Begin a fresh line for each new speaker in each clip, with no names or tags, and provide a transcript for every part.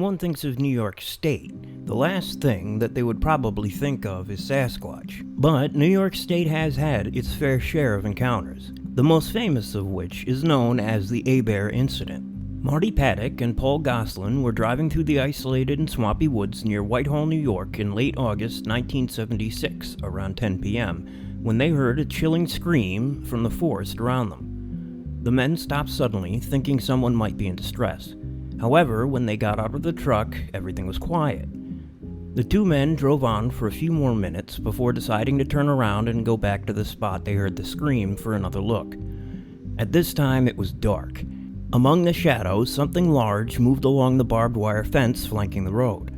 one thinks of New York State, the last thing that they would probably think of is Sasquatch. But New York State has had its fair share of encounters, the most famous of which is known as the Abear incident. Marty Paddock and Paul Goslin were driving through the isolated and swampy woods near Whitehall, New York in late August 1976, around 10 p.m., when they heard a chilling scream from the forest around them. The men stopped suddenly, thinking someone might be in distress. However, when they got out of the truck, everything was quiet. The two men drove on for a few more minutes before deciding to turn around and go back to the spot they heard the scream for another look. At this time, it was dark. Among the shadows, something large moved along the barbed wire fence flanking the road.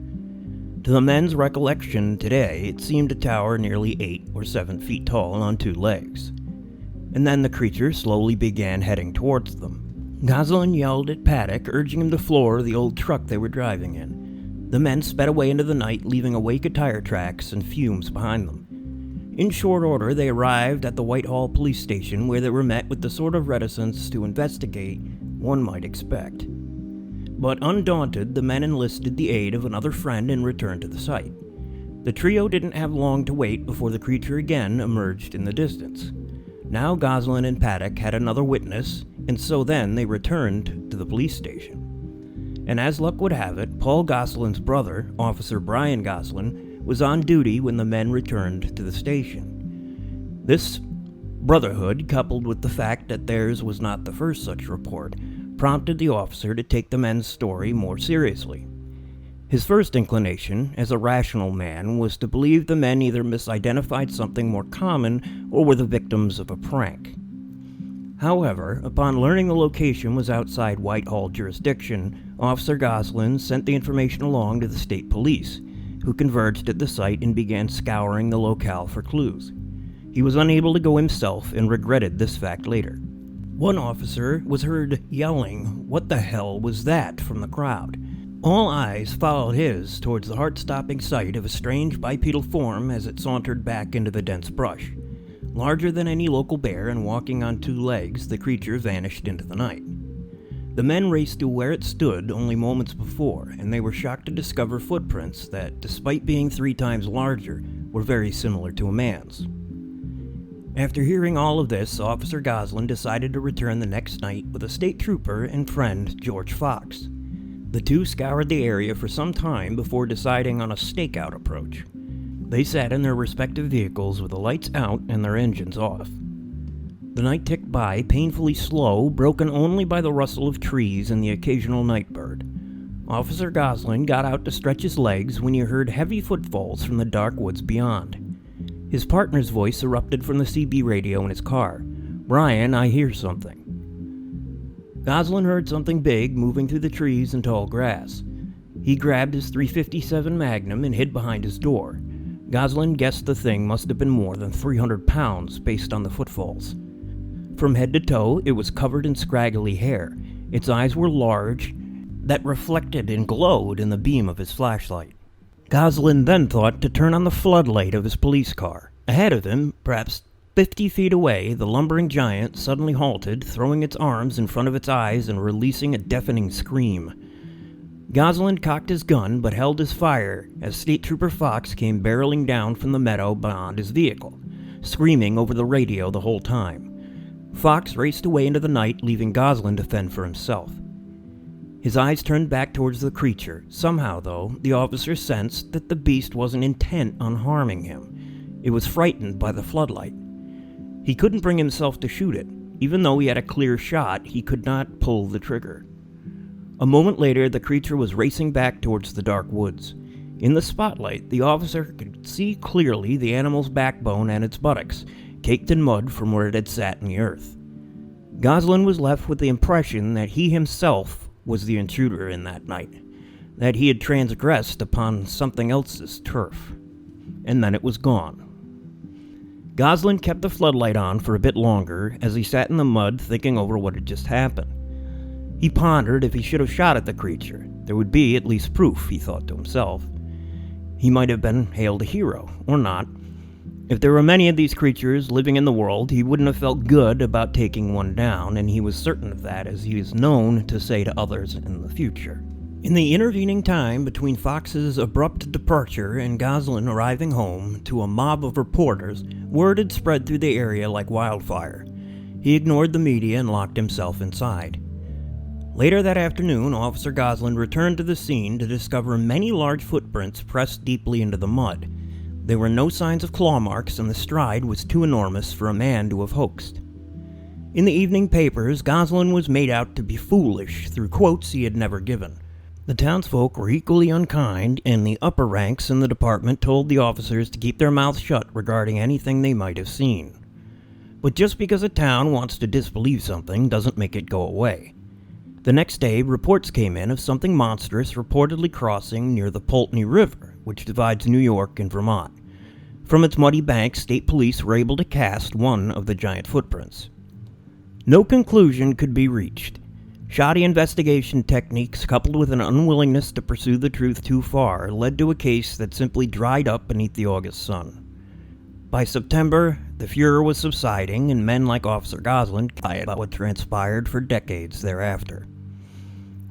To the men's recollection today, it seemed to tower nearly 8 or 7 feet tall on 2 legs. And then the creature slowly began heading towards them. Goslin yelled at Paddock, urging him to floor the old truck they were driving in. The men sped away into the night, leaving a wake of tire tracks and fumes behind them. In short order, they arrived at the Whitehall police station, where they were met with the sort of reticence to investigate one might expect. But undaunted, the men enlisted the aid of another friend and returned to the site. The trio didn't have long to wait before the creature again emerged in the distance. Now Goslin and Paddock had another witness, and so then they returned to the police station. And as luck would have it, Paul Goslin's brother, Officer Brian Goslin, was on duty when the men returned to the station. This brotherhood, coupled with the fact that theirs was not the first such report, prompted the officer to take the men's story more seriously. His first inclination, as a rational man, was to believe the men either misidentified something more common or were the victims of a prank. However, upon learning the location was outside Whitehall jurisdiction, Officer Goslin sent the information along to the state police, who converged at the site and began scouring the locale for clues. He was unable to go himself and regretted this fact later. One officer was heard yelling, "What the hell was that?" from the crowd. All eyes followed his towards the heart-stopping sight of a strange bipedal form as it sauntered back into the dense brush. Larger than any local bear and walking on 2 legs, the creature vanished into the night. The men raced to where it stood only moments before, and they were shocked to discover footprints that, despite being 3 times larger, were very similar to a man's. After hearing all of this, Officer Goslin decided to return the next night with a state trooper and friend, George Fox. The two scoured the area for some time before deciding on a stakeout approach. They sat in their respective vehicles with the lights out and their engines off. The night ticked by, painfully slow, broken only by the rustle of trees and the occasional night bird. Officer Goslin got out to stretch his legs when he heard heavy footfalls from the dark woods beyond. His partner's voice erupted from the CB radio in his car. "Brian, I hear something." Goslin heard something big moving through the trees and tall grass. He grabbed his .357 Magnum and hid behind his door. Goslin guessed the thing must have been more than 300 pounds based on the footfalls. From head to toe, it was covered in scraggly hair. Its eyes were large, that reflected and glowed in the beam of his flashlight. Goslin then thought to turn on the floodlight of his police car. Ahead of him, perhaps 50 feet away, the lumbering giant suddenly halted, throwing its arms in front of its eyes and releasing a deafening scream. Goslin cocked his gun but held his fire as State Trooper Fox came barreling down from the meadow beyond his vehicle, screaming over the radio the whole time. Fox raced away into the night, leaving Goslin to fend for himself. His eyes turned back towards the creature. Somehow, though, the officer sensed that the beast wasn't intent on harming him. It was frightened by the floodlight. He couldn't bring himself to shoot it. Even though he had a clear shot, he could not pull the trigger. A moment later, the creature was racing back towards the dark woods. In the spotlight, the officer could see clearly the animal's backbone and its buttocks, caked in mud from where it had sat in the earth. Goslin was left with the impression that he himself was the intruder in that night, that he had transgressed upon something else's turf. And then it was gone. Goslin kept the floodlight on for a bit longer as he sat in the mud thinking over what had just happened. He pondered if he should have shot at the creature. There would be at least proof, he thought to himself. He might have been hailed a hero, or not. If there were many of these creatures living in the world, he wouldn't have felt good about taking one down, and he was certain of that, as he was known to say to others in the future. In the intervening time between Fox's abrupt departure and Goslin arriving home to a mob of reporters, word had spread through the area like wildfire. He ignored the media and locked himself inside. Later that afternoon, Officer Goslin returned to the scene to discover many large footprints pressed deeply into the mud. There were no signs of claw marks, and the stride was too enormous for a man to have hoaxed. In the evening papers, Goslin was made out to be foolish through quotes he had never given. The townsfolk were equally unkind, and the upper ranks in the department told the officers to keep their mouths shut regarding anything they might have seen. But just because a town wants to disbelieve something doesn't make it go away. The next day, reports came in of something monstrous reportedly crossing near the Poultney River, which divides New York and Vermont. From its muddy banks, state police were able to cast one of the giant footprints. No conclusion could be reached. Shoddy investigation techniques, coupled with an unwillingness to pursue the truth too far, led to a case that simply dried up beneath the August sun. By September, the furor was subsiding, and men like Officer Goslin lied about what transpired for decades thereafter.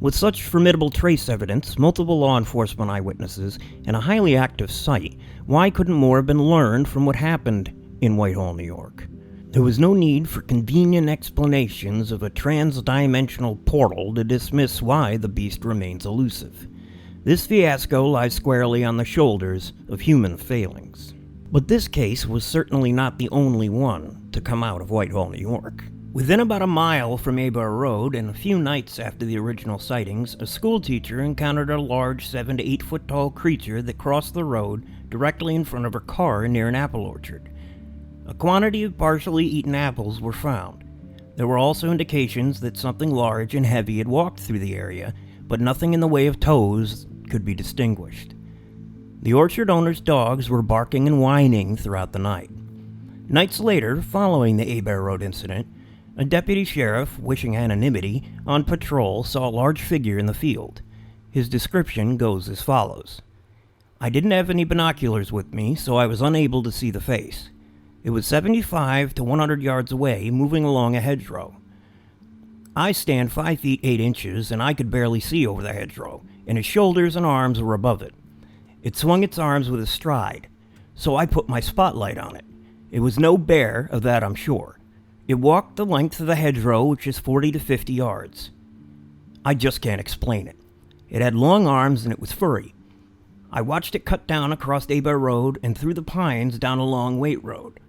With such formidable trace evidence, multiple law enforcement eyewitnesses, and a highly active site, why couldn't more have been learned from what happened in Whitehall, New York? There was no need for convenient explanations of a trans-dimensional portal to dismiss why the beast remains elusive. This fiasco lies squarely on the shoulders of human failings. But this case was certainly not the only one to come out of Whitehall, New York. Within about a mile from Abair Road, and a few nights after the original sightings, a schoolteacher encountered a large 7 to 8 foot tall creature that crossed the road directly in front of her car near an apple orchard. A quantity of partially eaten apples were found. There were also indications that something large and heavy had walked through the area, but nothing in the way of toes could be distinguished. The orchard owner's dogs were barking and whining throughout the night. Nights later, following the Abair Road incident, a deputy sheriff, wishing anonymity, on patrol saw a large figure in the field. His description goes as follows. I didn't have any binoculars with me, so I was unable to see the face. It was 75 to 100 yards away, moving along a hedgerow. I stand 5 feet 8 inches, and I could barely see over the hedgerow, and his shoulders and arms were above it. It swung its arms with a stride, so I put my spotlight on it. It was no bear, of that I'm sure. It walked the length of the hedgerow, which is 40 to 50 yards. I just can't explain it. It had long arms, and it was furry. I watched it cut down across Abair Road and through the pines down a long Waite Road.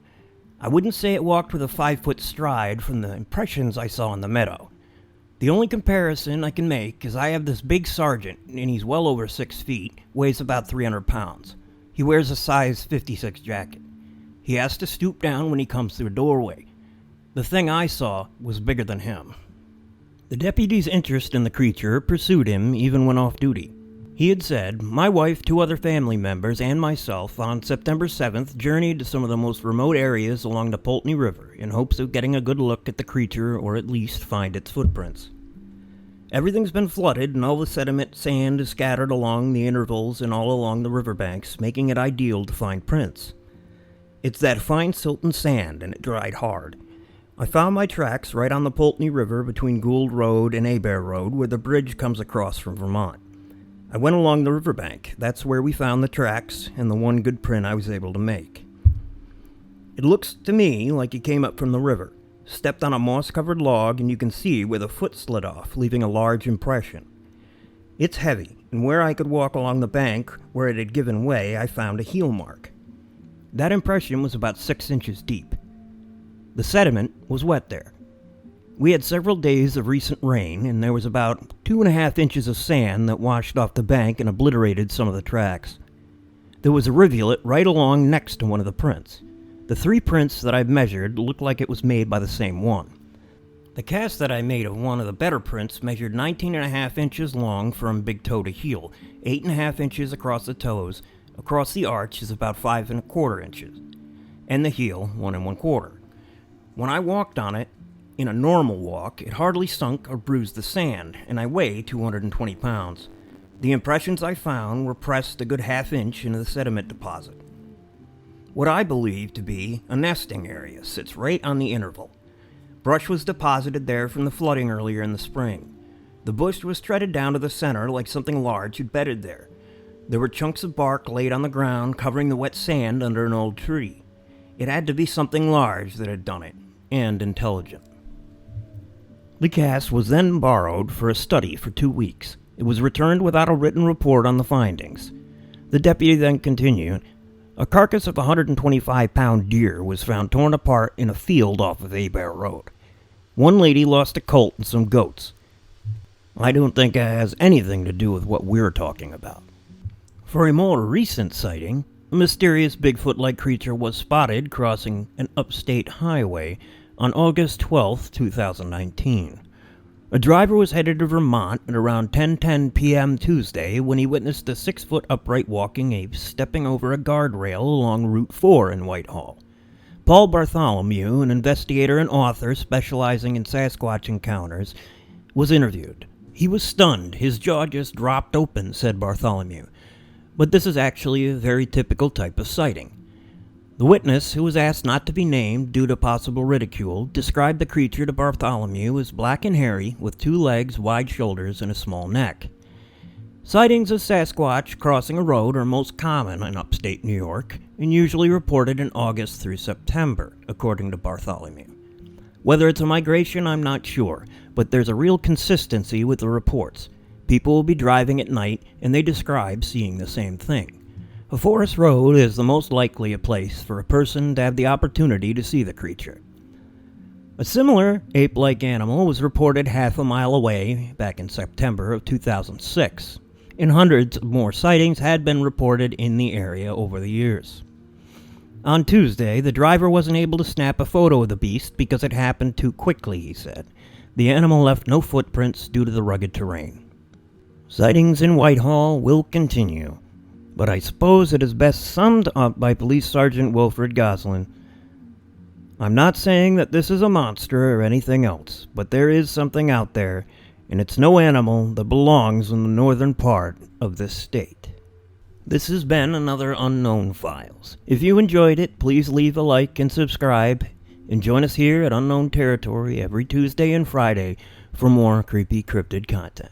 I wouldn't say it walked with a 5-foot stride from the impressions I saw in the meadow. The only comparison I can make is I have this big sergeant, and he's well over 6 feet, weighs about 300 pounds. He wears a size 56 jacket. He has to stoop down when he comes through a doorway. The thing I saw was bigger than him. The deputy's interest in the creature pursued him even when off duty. He had said, my wife, 2 other family members, and myself on September 7th journeyed to some of the most remote areas along the Poultney River in hopes of getting a good look at the creature or at least find its footprints. Everything's been flooded and all the sediment sand is scattered along the intervals and all along the riverbanks, making it ideal to find prints. It's that fine silt and sand, and it dried hard. I found my tracks right on the Poultney River between Gould Road and Abair Road, where the bridge comes across from Vermont. I went along the riverbank. That's where we found the tracks and the one good print I was able to make. It looks to me like he came up from the river, stepped on a moss-covered log, and you can see where the foot slid off, leaving a large impression. It's heavy, and where I could walk along the bank where it had given way, I found a heel mark. That impression was about 6 inches deep. The sediment was wet there. We had several days of recent rain, and there was about 2.5 inches of sand that washed off the bank and obliterated some of the tracks. There was a rivulet right along next to one of the prints. The 3 prints that I've measured looked like it was made by the same one. The cast that I made of one of the better prints measured 19.5 inches long from big toe to heel, 8.5 inches across the toes. Across the arch is about 5.25 inches, and the heel 1.25. When I walked on it, in a normal walk, it hardly sunk or bruised the sand, and I weigh 220 pounds. The impressions I found were pressed a good 1/2 inch into the sediment deposit. What I believe to be a nesting area sits right on the interval. Brush was deposited there from the flooding earlier in the spring. The bush was treaded down to the center like something large had bedded there. There were chunks of bark laid on the ground covering the wet sand under an old tree. It had to be something large that had done it, and intelligent. The cast was then borrowed for a study for 2 weeks. It was returned without a written report on the findings. The deputy then continued, "A carcass of a 125-pound deer was found torn apart in a field off of Abair Road. One lady lost a colt and some goats. I don't think it has anything to do with what we're talking about." For a more recent sighting, a mysterious Bigfoot-like creature was spotted crossing an upstate highway on August 12, 2019. A driver was headed to Vermont at around 10:10 p.m. Tuesday when he witnessed a 6-foot upright walking ape stepping over a guardrail along Route 4 in Whitehall. Paul Bartholomew, an investigator and author specializing in Sasquatch encounters, was interviewed. "He was stunned. His jaw just dropped open," said Bartholomew. But this is actually a very typical type of sighting. The witness, who was asked not to be named due to possible ridicule, described the creature to Bartholomew as black and hairy, with 2 legs, wide shoulders, and a small neck. Sightings of Sasquatch crossing a road are most common in upstate New York, and usually reported in August through September, according to Bartholomew. Whether it's a migration, I'm not sure, but there's a real consistency with the reports. People will be driving at night, and they describe seeing the same thing. A forest road is the most likely a place for a person to have the opportunity to see the creature. A similar ape-like animal was reported half a mile away back in September of 2006, and hundreds of more sightings had been reported in the area over the years. On Tuesday, the driver wasn't able to snap a photo of the beast because it happened too quickly, he said. The animal left no footprints due to the rugged terrain. Sightings in Whitehall will continue, but I suppose it is best summed up by Police Sergeant Wilfred Goslin. "I'm not saying that this is a monster or anything else, but there is something out there, and it's no animal that belongs in the northern part of this state." This has been another Unknown Files. If you enjoyed it, please leave a like and subscribe, and join us here at Unknown Territory every Tuesday and Friday for more creepy cryptid content.